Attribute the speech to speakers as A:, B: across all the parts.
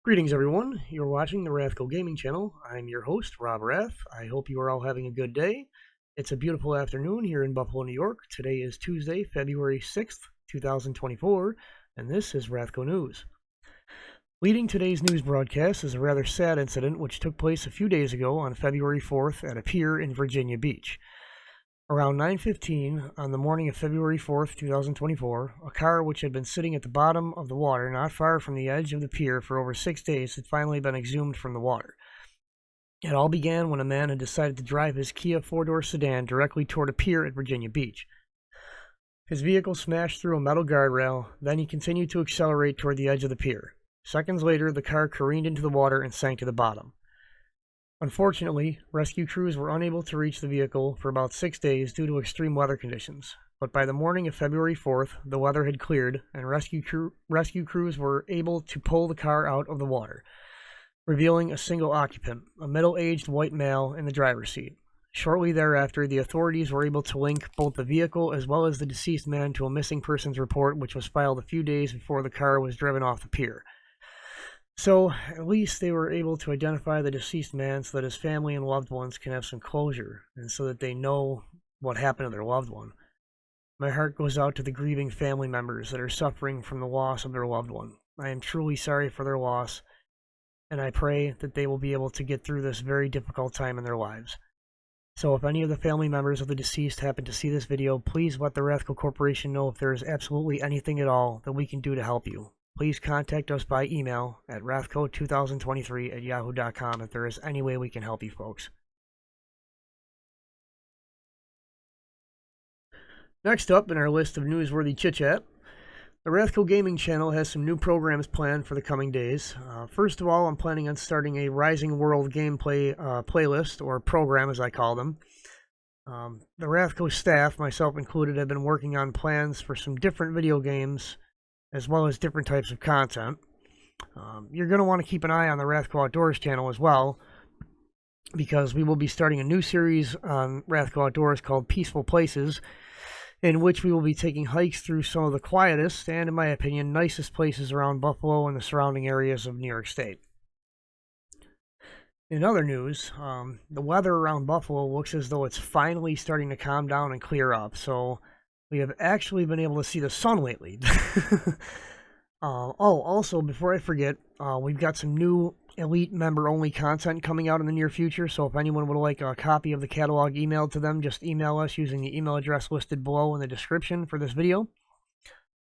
A: Greetings, everyone. You're watching the RathCo Gaming Channel. I'm your host, Rob Rath. I hope you are all having a good day. It's a beautiful afternoon here in Buffalo, New York. Today is Tuesday, February 6th, 2024, and this is RathCo News. Leading today's news broadcast is a rather sad incident which took place a few days ago on February 4th at a pier in Virginia Beach. Around 9:15 on the morning of February 4th, 2024, a car which had been sitting at the bottom of the water not far from the edge of the pier for over 6 days had finally been exhumed from the water. It all began when a man had decided to drive his Kia four-door sedan directly toward a pier at Virginia Beach. His vehicle smashed through a metal guardrail, then he continued to accelerate toward the edge of the pier. Seconds later, the car careened into the water and sank to the bottom. Unfortunately, rescue crews were unable to reach the vehicle for about 6 days due to extreme weather conditions, but by the morning of February 4th, the weather had cleared and rescue crews were able to pull the car out of the water, revealing a single occupant, a middle-aged white male, in the driver's seat. Shortly thereafter, the authorities were able to link both the vehicle as well as the deceased man to a missing persons report, which was filed a few days before the car was driven off the pier. So, at least they were able to identify the deceased man so that his family and loved ones can have some closure, and so that they know what happened to their loved one. My heart goes out to the grieving family members that are suffering from the loss of their loved one. I am truly sorry for their loss, and I pray that they will be able to get through this very difficult time in their lives. So if any of the family members of the deceased happen to see this video, please let the RathCo Corporation know if there is absolutely anything at all that we can do to help you. Please contact us by email at rathco2023@yahoo.com if there is any way we can help you folks. Next up in our list of newsworthy chit-chat, the RathCo Gaming Channel has some new programs planned for the coming days. First of all, I'm planning on starting a Rising World gameplay playlist, or program as I call them. The RathCo staff, myself included, have been working on plans for some different video games as well as different types of content. You're going to want to keep an eye on the RathCo Outdoors channel as well, because we will be starting a new series on RathCo Outdoors called Peaceful Places, in which we will be taking hikes through some of the quietest and, in my opinion, nicest places around Buffalo and the surrounding areas of New York State. In other news, the weather around Buffalo looks as though it's finally starting to calm down and clear up, so we have actually been able to see the sun lately. Also, before I forget, we've got some new Elite member-only content coming out in the near future, so if anyone would like a copy of the catalog emailed to them, just email us using the email address listed below in the description for this video.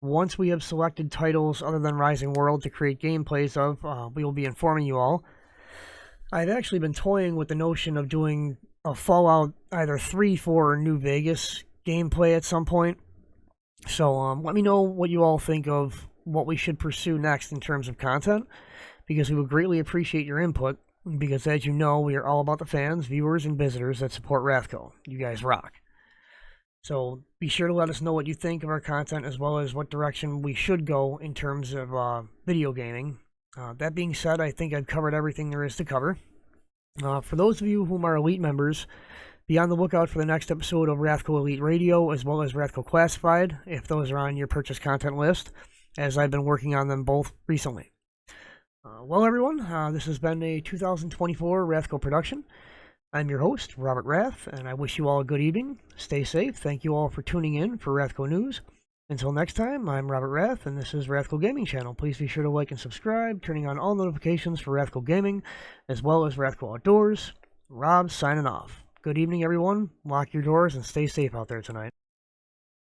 A: Once we have selected titles other than Rising World to create gameplays of, we will be informing you all. I've actually been toying with the notion of doing a Fallout either 3, 4, or New Vegas gameplay at some point. So let me know what you all think of what we should pursue next in terms of content, because we would greatly appreciate your input, because as you know, we are all about the fans, viewers, and visitors that support RathCo. You guys rock. So be sure to let us know what you think of our content, as well as what direction we should go in terms of video gaming. That being said, I think I've covered everything there is to cover. For those of you whom are Elite members, be on the lookout for the next episode of RathCo Elite Radio, as well as RathCo Classified, if those are on your purchase content list, as I've been working on them both recently. Well, everyone, this has been a 2024 RathCo production. I'm your host, Robert Rath, and I wish you all a good evening. Stay safe. Thank you all for tuning in for RathCo News. Until next time, I'm Robert Rath, and this is RathCo Gaming Channel. Please be sure to like and subscribe, turning on all notifications for RathCo Gaming, as well as RathCo Outdoors. Rob signing off. Good evening, everyone. Lock your doors and stay safe out there tonight.